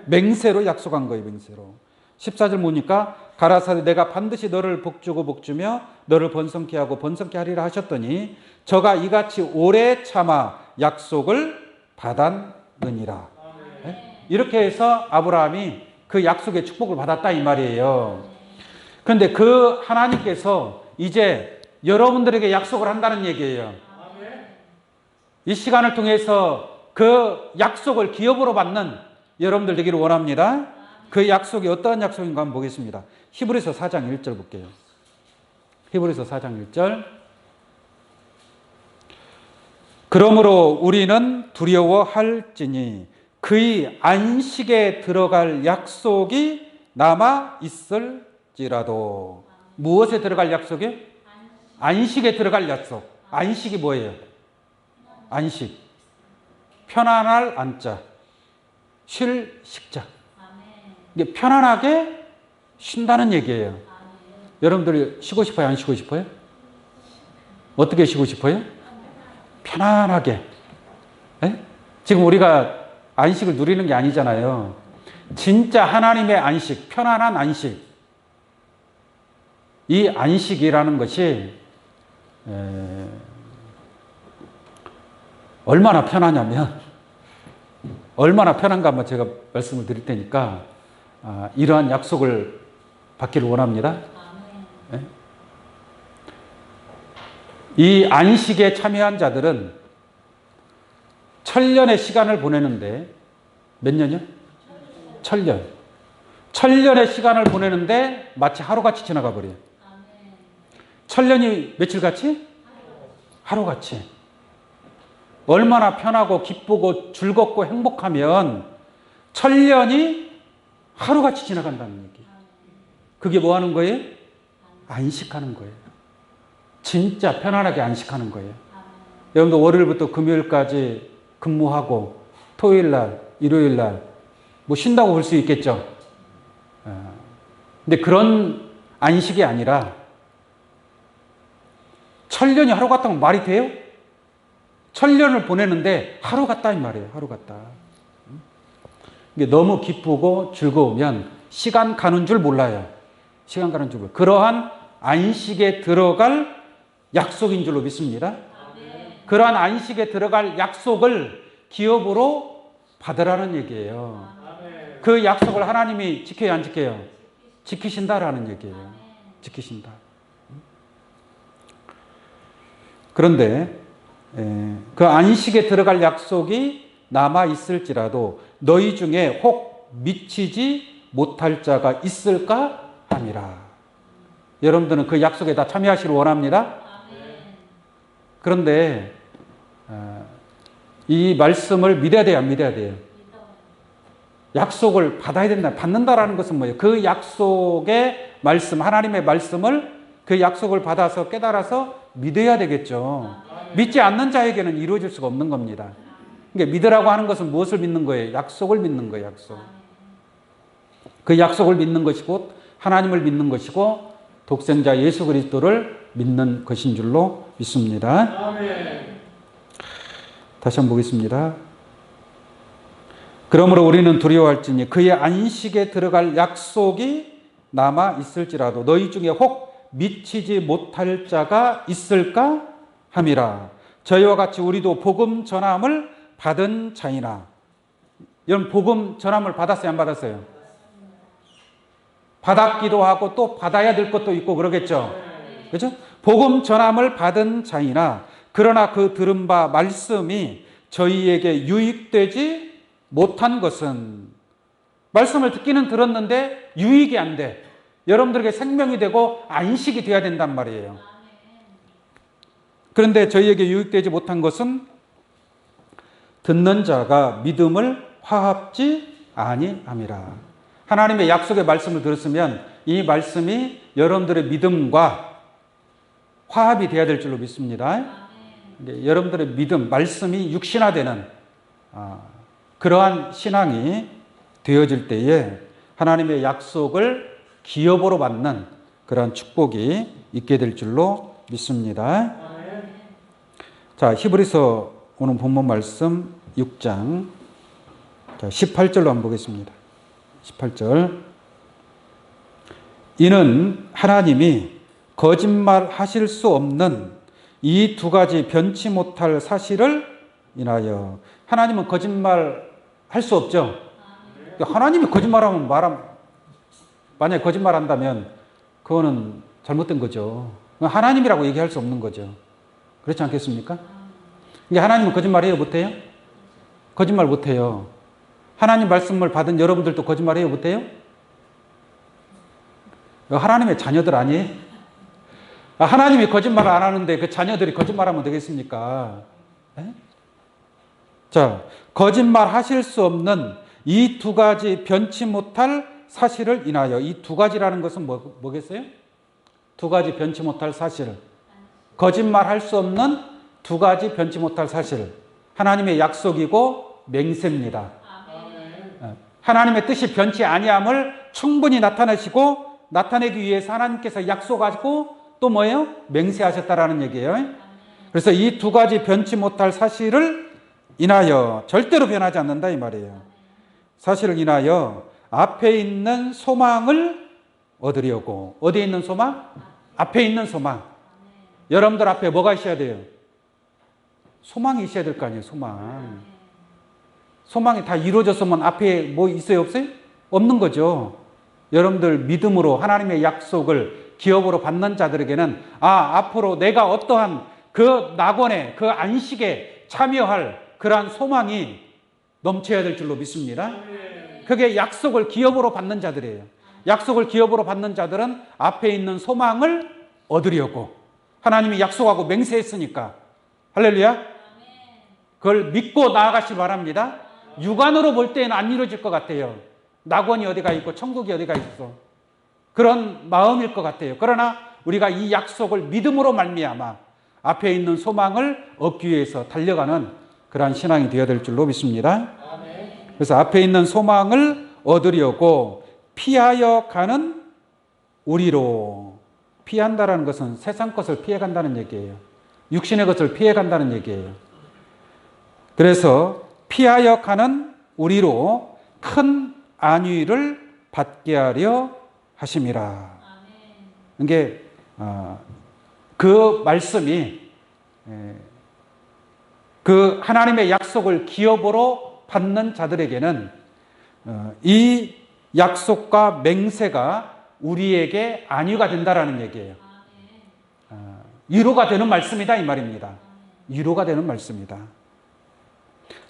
맹세로 약속한 거예요. 맹세로. 14절 보니까 가라사대 내가 반드시 너를 복주고 복주며 너를 번성케 하고 번성케 하리라 하셨더니 저가 이같이 오래 참아 약속을 받았느니라. 네? 이렇게 해서 아브라함이 그 약속의 축복을 받았다 이 말이에요. 그런데 그 하나님께서 이제 여러분들에게 약속을 한다는 얘기예요. 이 시간을 통해서 그 약속을 기업으로 받는 여러분들 되기를 원합니다. 그 약속이 어떠한 약속인가 한번 보겠습니다. 히브리서 4장 1절 볼게요. 히브리서 4장 1절. 그러므로 우리는 두려워할지니 그의 안식에 들어갈 약속이 남아 있을지라도. 무엇에 들어갈 약속이요? 안식에 들어갈 약속. 안식이 뭐예요? 안식. 편안할 안자. 쉴 식자. 이게 편안하게 쉰다는 얘기예요. 여러분들이 쉬고 싶어요? 안 쉬고 싶어요? 어떻게 쉬고 싶어요? 편안하게. 에? 지금 우리가 안식을 누리는 게 아니잖아요. 진짜 하나님의 안식, 편안한 안식. 이 안식이라는 것이 얼마나 편하냐면, 얼마나 편한가 한번 제가 말씀을 드릴 테니까 이러한 약속을 받기를 원합니다. 네? 이 안식에 참여한 자들은 천년의 시간을 보내는데, 몇 년이요? 천년. 천년의 시간을 보내는데 마치 하루같이 지나가 버려요. 천년이 며칠같이? 하루같이. 얼마나 편하고 기쁘고 즐겁고 행복하면 천년이 하루같이 지나간다는 얘기. 그게 뭐 하는 거예요? 안식하는 거예요. 진짜 편안하게 안식하는 거예요. 여러분도 월요일부터 금요일까지 근무하고 토요일 날, 일요일 날 뭐 쉰다고 볼 수 있겠죠. 근데 그런 안식이 아니라 천년이 하루 같다면 말이 돼요? 천년을 보내는데 하루 같다 이 말이에요. 하루 같다. 이게 너무 기쁘고 즐거우면 시간 가는 줄 몰라요. 시간 가는 줄 몰라요. 그러한 안식에 들어갈 약속인 줄로 믿습니다. 그러한 안식에 들어갈 약속을 기업으로 받으라는 얘기예요. 그 약속을 하나님이 지켜요, 안 지켜요? 지키신다라는 얘기예요. 지키신다. 그런데 그 안식에 들어갈 약속이 남아 있을지라도 너희 중에 혹 미치지 못할 자가 있을까 함이라. 여러분들은 그 약속에 다 참여하시길 원합니다. 그런데 이 말씀을 믿어야 돼요, 안 믿어야 돼요? 약속을 받아야 된다. 받는다라는 것은 뭐예요? 그 약속의 말씀, 하나님의 말씀을, 그 약속을 받아서 깨달아서 믿어야 되겠죠. 믿지 않는 자에게는 이루어질 수가 없는 겁니다. 그러니까 믿으라고 하는 것은 무엇을 믿는 거예요? 약속을 믿는 거예요. 약속. 그 약속을 믿는 것이고 하나님을 믿는 것이고 독생자 예수 그리스도를 믿는 것인 줄로 믿습니다. 아멘. 다시 한번 보겠습니다. 그러므로 우리는 두려워할지니 그의 안식에 들어갈 약속이 남아 있을지라도 너희 중에 혹 미치지 못할 자가 있을까 함이라. 저희와 같이 우리도 복음 전함을 받은 자이나. 여러분 복음 전함을 받았어요, 안 받았어요? 받았기도 하고 또 받아야 될 것도 있고 그러겠죠. 그렇죠? 복음 전함을 받은 자이나 그러나 그 들은 바 말씀이 저희에게 유익되지 못한 것은, 말씀을 듣기는 들었는데 유익이 안 돼. 여러분들에게 생명이 되고 안식이 돼야 된단 말이에요. 그런데 저희에게 유익되지 못한 것은 듣는 자가 믿음을 화합지 아니함이라. 하나님의 약속의 말씀을 들었으면 이 말씀이 여러분들의 믿음과 화합이 돼야 될 줄로 믿습니다. 여러분들의 믿음, 말씀이 육신화되는 그러한 신앙이 되어질 때에 하나님의 약속을 기업으로 받는 그러한 축복이 있게 될 줄로 믿습니다. 자, 히브리서 오늘 본문 말씀 6장 18절로 한번 보겠습니다. 18절. 이는 하나님이 거짓말 하실 수 없는 이 두 가지 변치 못할 사실을 인하여. 하나님은 거짓말 할 수 없죠. 하나님이 거짓말하면 만약에 거짓말 한다면 그거는 잘못된 거죠. 하나님이라고 얘기할 수 없는 거죠. 그렇지 않겠습니까? 그러니까 하나님은 거짓말해요, 못해요? 거짓말 못해요. 하나님 말씀을 받은 여러분들도 거짓말해요, 못해요? 하나님의 자녀들 아니에요? 하나님이 거짓말 안 하는데 그 자녀들이 거짓말하면 되겠습니까? 네? 자, 거짓말 하실 수 없는 이 두 가지 변치 못할 사실을 인하여. 이 두 가지라는 것은 뭐겠어요? 두 가지 변치 못할 사실. 거짓말 할 수 없는 두 가지 변치 못할 사실. 하나님의 약속이고 맹세입니다. 하나님의 뜻이 변치 아니함을 충분히 나타내시고 나타내기 위해서 하나님께서 약속하시고 또 뭐예요? 맹세하셨다라는 얘기예요. 그래서 이 두 가지 변치 못할 사실을 인하여 절대로 변하지 않는다 이 말이에요. 사실을 인하여 앞에 있는 소망을 얻으려고. 어디에 있는 소망? 앞에 있는 소망. 여러분들 앞에 뭐가 있어야 돼요? 소망이 있어야 될 거 아니에요. 소망. 소망이 다 이루어졌으면 앞에 뭐 있어요? 없어요? 없는 거죠. 여러분들 믿음으로 하나님의 약속을 기업으로 받는 자들에게는 앞으로 내가 어떠한 그 낙원에 그 안식에 참여할 그러한 소망이 넘쳐야 될 줄로 믿습니다. 그게 약속을 기업으로 받는 자들이에요. 약속을 기업으로 받는 자들은 앞에 있는 소망을 얻으려고. 하나님이 약속하고 맹세했으니까. 할렐루야. 그걸 믿고 나아가시기 바랍니다. 육안으로 볼 때는 안 이루어질 것 같아요. 낙원이 어디가 있고 천국이 어디가 있어. 그런 마음일 것 같아요. 그러나 우리가 이 약속을 믿음으로 말미암아 앞에 있는 소망을 얻기 위해서 달려가는 그러한 신앙이 되어야 될 줄로 믿습니다. 그래서 앞에 있는 소망을 얻으려고 피하여 가는 우리로. 피한다라는 것은 세상 것을 피해간다는 얘기예요. 육신의 것을 피해간다는 얘기예요. 그래서 피하여 가는 우리로 큰 안위를 받게 하려 하심이라. 이게 그 말씀이 그 하나님의 약속을 기업으로 받는 자들에게는 이 약속과 맹세가 우리에게 안위가 된다라는 얘기예요. 위로가 되는 말씀이다 이 말입니다. 위로가 되는 말씀이다.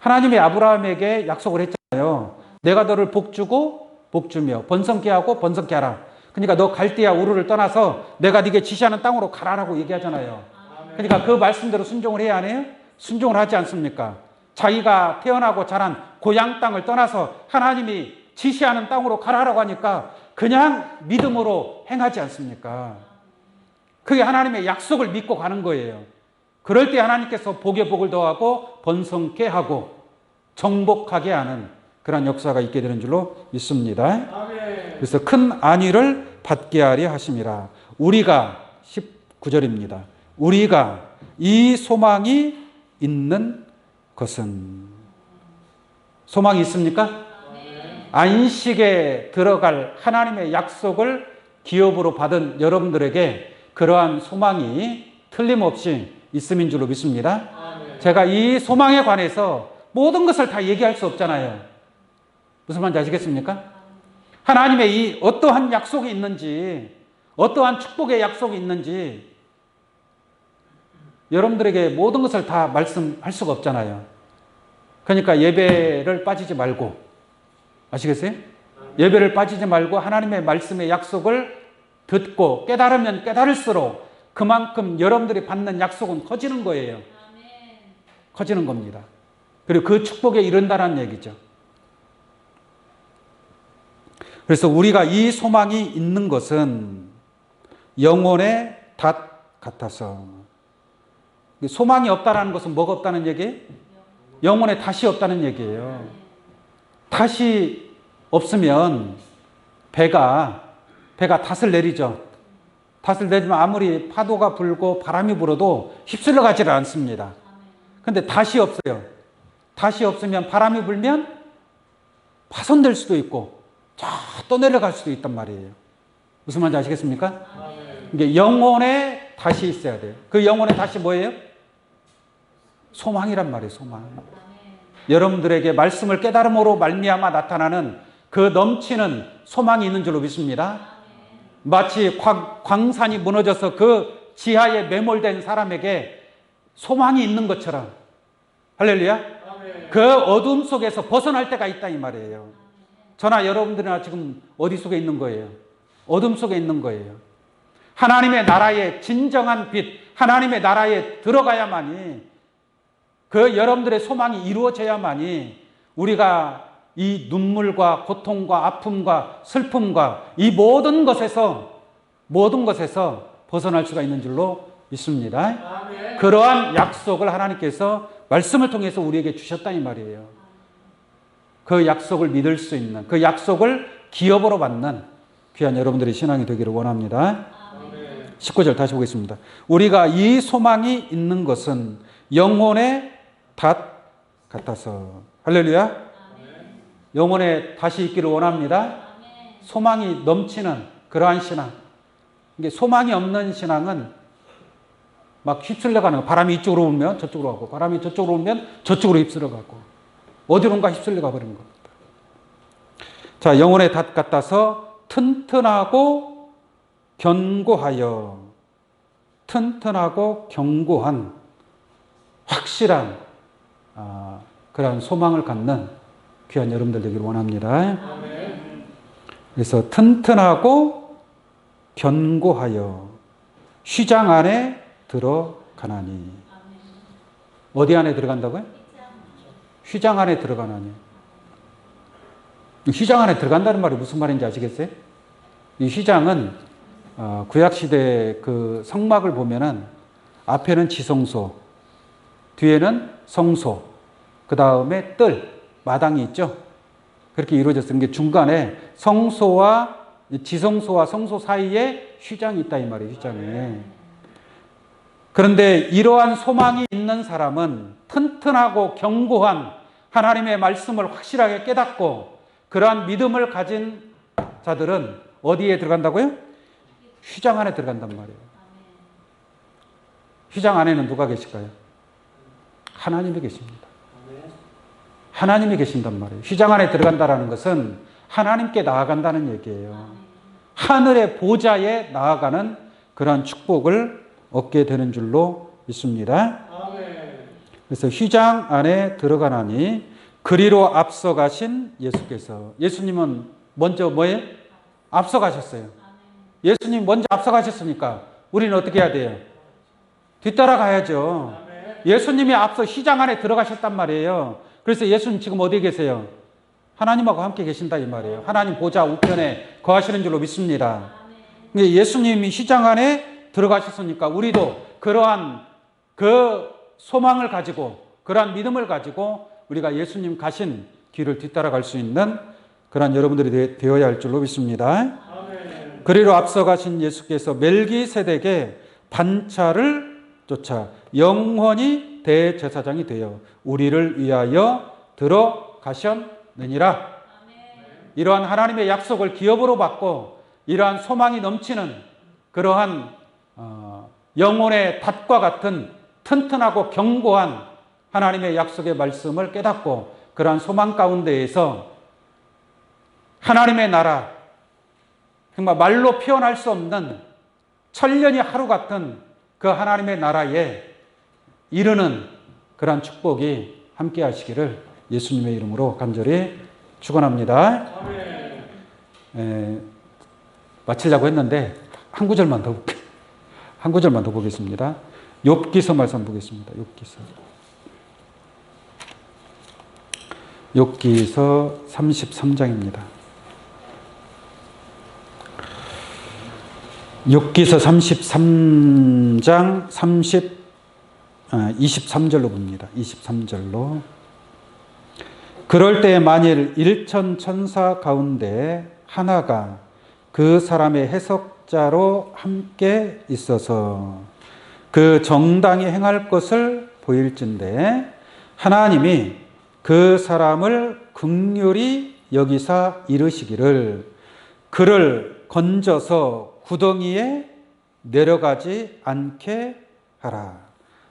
하나님이 아브라함에게 약속을 했잖아요. 내가 너를 복주고 복주며 번성케 하고 번성케 하라. 그러니까 너 갈대아 우르를 떠나서 내가 네게 지시하는 땅으로 가라라고 얘기하잖아요. 그러니까 그 말씀대로 순종을 해야 하네요. 순종을 하지 않습니까? 자기가 태어나고 자란 고향 땅을 떠나서 하나님이 지시하는 땅으로 가라라고 하니까 그냥 믿음으로 행하지 않습니까? 그게 하나님의 약속을 믿고 가는 거예요. 그럴 때 하나님께서 복에 복을 더하고 번성케 하고 정복하게 하는 그런 역사가 있게 되는 줄로 믿습니다. 그래서 큰 안위를 받게 하려 하심이라. 우리가 19절입니다. 우리가 이 소망이 있는 것은. 소망이 있습니까? 안식에 들어갈 하나님의 약속을 기업으로 받은 여러분들에게 그러한 소망이 틀림없이 있음인 줄로 믿습니다. 제가 이 소망에 관해서 모든 것을 다 얘기할 수 없잖아요. 무슨 말인지 아시겠습니까? 하나님의 이 어떠한 약속이 있는지, 어떠한 축복의 약속이 있는지 여러분들에게 모든 것을 다 말씀할 수가 없잖아요. 그러니까 예배를 빠지지 말고, 아시겠어요? 예배를 빠지지 말고 하나님의 말씀의 약속을 듣고 깨달으면 깨달을수록 그만큼 여러분들이 받는 약속은 커지는 거예요. 커지는 겁니다. 그리고 그 축복에 이른다는 얘기죠. 그래서 우리가 이 소망이 있는 것은 영혼의 닷 같아서. 소망이 없다는 것은 뭐가 없다는 얘기예요? 영혼의 닷이 없다는 얘기예요. 닷이 없으면 배가 닷을 내리죠. 닷을 내리면 아무리 파도가 불고 바람이 불어도 휩쓸려 가지를 않습니다. 그런데 닷이 없어요. 닷이 없으면 바람이 불면 파손될 수도 있고 저 떠내려갈 수도 있단 말이에요. 무슨 말인지 아시겠습니까? 이게 영혼의 닷이 있어야 돼요. 그 영혼의 닷이 뭐예요? 소망이란 말이에요. 소망. 여러분들에게 말씀을 깨달음으로 말미암아 나타나는 그 넘치는 소망이 있는 줄로 믿습니다. 마치 광산이 무너져서 그 지하에 매몰된 사람에게 소망이 있는 것처럼, 할렐루야, 그 어둠 속에서 벗어날 때가 있다 이 말이에요. 저나 여러분들이나 지금 어디 속에 있는 거예요? 어둠 속에 있는 거예요. 하나님의 나라의 진정한 빛, 하나님의 나라에 들어가야만이 그 여러분들의 소망이 이루어져야만이 우리가 이 눈물과 고통과 아픔과 슬픔과 이 모든 것에서 벗어날 수가 있는 줄로 믿습니다. 아멘. 그러한 약속을 하나님께서 말씀을 통해서 우리에게 주셨다 이 말이에요. 그 약속을 믿을 수 있는, 그 약속을 기업으로 받는 귀한 여러분들의 신앙이 되기를 원합니다. 아멘. 19절 다시 보겠습니다. 우리가 이 소망이 있는 것은 영혼의 닷 같아서. 할렐루야. 아멘. 영혼의 닷이 있기를 원합니다. 아멘. 소망이 넘치는 그러한 신앙. 이게 소망이 없는 신앙은 막 휩쓸려 가는 거. 바람이 이쪽으로 불면 저쪽으로 가고, 바람이 저쪽으로 불면 저쪽으로 휩쓸려 가고, 어디론가 휩쓸려 가버리는 겁니다. 자, 영혼의 닷 같아서 튼튼하고 견고하여, 튼튼하고 견고한 확실한 그런 소망을 갖는 귀한 여러분들 되기를 원합니다. 아멘. 그래서 튼튼하고 견고하여 휘장 안에 들어가나니. 아멘. 어디 안에 들어간다고요? 휘장 안에 들어가나니. 휘장 안에 들어간다는 말이 무슨 말인지 아시겠어요? 이 휘장은 구약시대 그 성막을 보면은 앞에는 지성소, 뒤에는 성소, 그 다음에 뜰, 마당이 있죠. 그렇게 이루어졌어요. 게 중간에 성소와 지성소와 성소 사이에 휘장이 있다 이 말이에요. 휘장에. 그런데 이러한 소망이 있는 사람은 튼튼하고 견고한 하나님의 말씀을 확실하게 깨닫고 그러한 믿음을 가진 자들은 어디에 들어간다고요? 휘장 안에 들어간단 말이에요. 휘장 안에는 누가 계실까요? 하나님이 계십니다. 하나님이 계신단 말이에요. 휘장 안에 들어간다는 것은 하나님께 나아간다는 얘기예요. 하늘의 보좌에 나아가는 그러한 축복을 얻게 되는 줄로 믿습니다. 그래서 휘장 안에 들어가나니 그리로 앞서가신 예수께서. 예수님은 먼저 뭐예요? 앞서가셨어요. 예수님 먼저 앞서가셨으니까 우리는 어떻게 해야 돼요? 뒤따라가야죠. 예수님이 앞서 휘장 안에 들어가셨단 말이에요. 그래서 예수님 지금 어디에 계세요? 하나님하고 함께 계신다 이 말이에요. 하나님 보좌 우편에 거하시는 줄로 믿습니다. 예수님이 휘장 안에 들어가셨으니까 우리도 그러한 그 소망을 가지고, 그러한 믿음을 가지고 우리가 예수님 가신 길을 뒤따라갈 수 있는 그러한 여러분들이 되어야 할 줄로 믿습니다. 그리로 앞서가신 예수께서 멜기세덱의 반차를 쫓아 영원히 대제사장이 되어 우리를 위하여 들어가셨느니라. 이러한 하나님의 약속을 기업으로 받고 이러한 소망이 넘치는 그러한 영혼의 닷과 같은 튼튼하고 견고한 하나님의 약속의 말씀을 깨닫고 그러한 소망 가운데에서 하나님의 나라, 정말 말로 표현할 수 없는 천년이 하루 같은 그 하나님의 나라에 이르는 그러한 축복이 함께 하시기를 예수님의 이름으로 간절히 축원합니다. 마치려고 했는데 한 구절만 더 볼게요. 한 구절만 더 보겠습니다. 욥기서 말씀 보겠습니다. 욥기서 33장입니다. 욥기서 33장 23절로 봅니다. 23절로. 그럴 때 만일 일천 천사 가운데 하나가 그 사람의 해석자로 함께 있어서 그 정당히 행할 것을 보일진대 하나님이 그 사람을 긍휼히 여기사 이르시기를 그를 건져서 구덩이에 내려가지 않게 하라.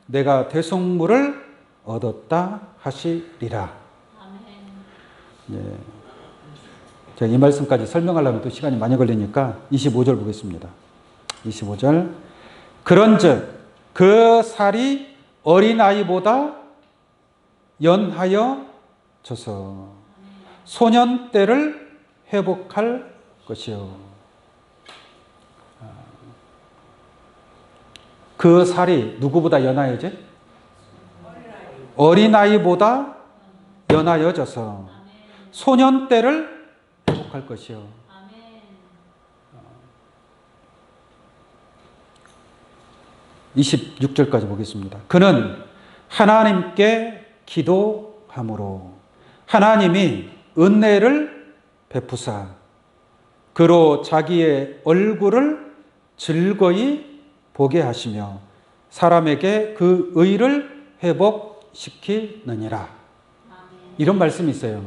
내가 대속물을 얻었다 하시리라. 네. 제가 이 말씀까지 설명하려면 또 시간이 많이 걸리니까 25절 보겠습니다. 25절. 그런즉 그 살이 어린아이보다 연하여 져서 소년 때를 회복할 것이요. 그 살이 누구보다 연하여져? 어린아이보다 연하여져서 소년 때를 회복할 것이요. 26절까지 보겠습니다. 그는 하나님께 기도함으로 하나님이 은혜를 베푸사 그로 자기의 얼굴을 즐거이 보게 하시며 사람에게 그 의를 회복시키느니라. 이런 말씀이 있어요.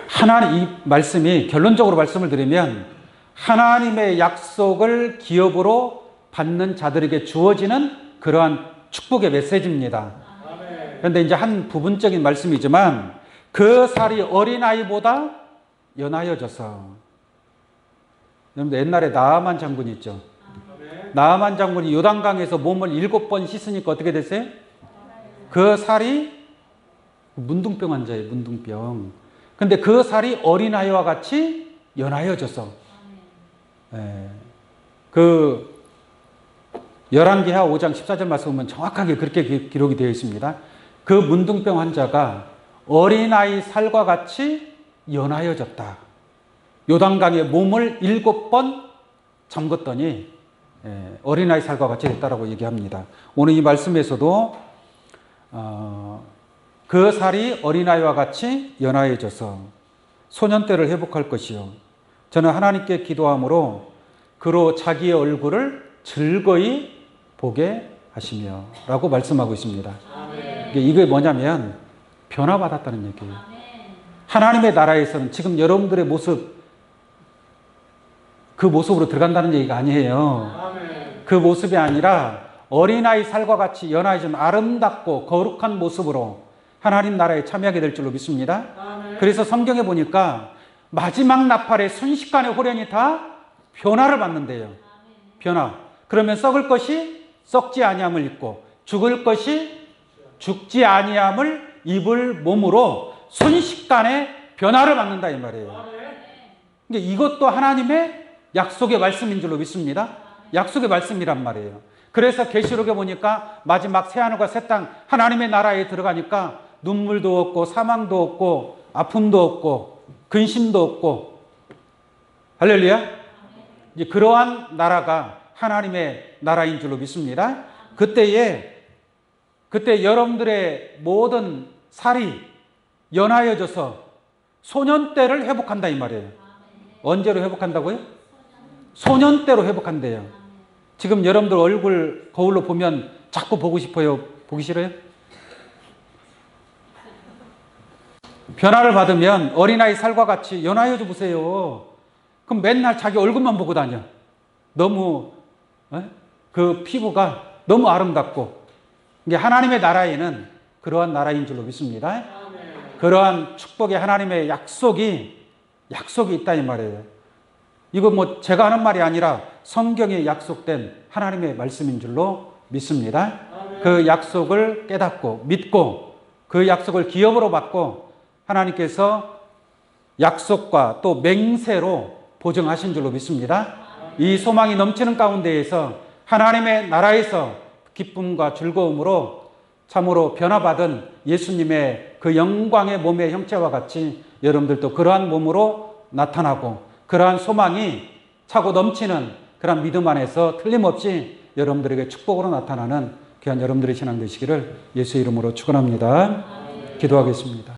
하나님, 이 말씀이 결론적으로 말씀을 드리면 하나님의 약속을 기업으로 받는 자들에게 주어지는 그러한 축복의 메시지입니다. 그런데 이제 한 부분적인 말씀이지만 그 살이 어린아이보다 연하여져서, 여러분들 옛날에 나아만 장군 있죠. 나아만 장군이 요단강에서 몸을 7번 씻으니까 어떻게 됐어요? 그 살이 문둥병 환자예요. 문둥병. 근데 그 살이 어린아이와 같이 연하여져서, 그 열왕기하 5장 14절 말씀 보면 정확하게 그렇게 기록이 되어 있습니다. 그 문둥병 환자가 어린아이 살과 같이 연하여졌다. 요단강에 몸을 7번 잠궜더니 어린아이 살과 같이 됐다라고 얘기합니다. 오늘 이 말씀에서도 그 살이 어린아이와 같이 연하여져서 소년 때를 회복할 것이요. 저는 하나님께 기도함으로 그로 자기의 얼굴을 즐거이 보게 하시며 라고 말씀하고 있습니다. 이게 뭐냐면 변화받았다는 얘기예요. 하나님의 나라에서는 지금 여러분들의 모습, 그 모습으로 들어간다는 얘기가 아니에요. 그 모습이 아니라 어린아이 살과 같이 연하여진 아름답고 거룩한 모습으로 하나님 나라에 참여하게 될 줄로 믿습니다. 그래서 성경에 보니까 마지막 나팔의 순식간에 호련이 다 변화를 받는데요. 변화. 그러면 썩을 것이 썩지 아니함을 입고 죽을 것이 죽지 아니함을 입을 몸으로 순식간에 변화를 받는다 이 말이에요. 그러니까 이것도 하나님의 약속의 말씀인 줄로 믿습니다. 약속의 말씀이란 말이에요. 그래서 계시록에 보니까 마지막 새하늘과 새 땅 하나님의 나라에 들어가니까 눈물도 없고 사망도 없고 아픔도 없고 근심도 없고, 할렐루야. 이제 그러한 나라가 하나님의 나라인 줄로 믿습니다. 그때 여러분들의 모든 살이 연하여져서 소년 때를 회복한다 이 말이에요. 언제로 회복한다고요? 소년 때로 회복한대요. 지금 여러분들 얼굴 거울로 보면 자꾸 보고 싶어요? 보기 싫어요? 변화를 받으면 어린아이 살과 같이 연하여져 보세요. 그럼 맨날 자기 얼굴만 보고 다녀. 너무 그 피부가 너무 아름답고. 이게 하나님의 나라에는 그러한 나라인 줄로 믿습니다. 그러한 축복의 하나님의 약속이 있다 이 말이에요. 이거 뭐 제가 하는 말이 아니라 성경에 약속된 하나님의 말씀인 줄로 믿습니다. 그 약속을 깨닫고 믿고 그 약속을 기업으로 받고 하나님께서 약속과 또 맹세로 보증하신 줄로 믿습니다. 이 소망이 넘치는 가운데에서 하나님의 나라에서 기쁨과 즐거움으로 참으로 변화받은 예수님의 그 영광의 몸의 형체와 같이 여러분들도 그러한 몸으로 나타나고 그러한 소망이 차고 넘치는 그러한 믿음 안에서 틀림없이 여러분들에게 축복으로 나타나는 귀한 여러분들의 신앙 되시기를 예수 이름으로 축원합니다. 기도하겠습니다.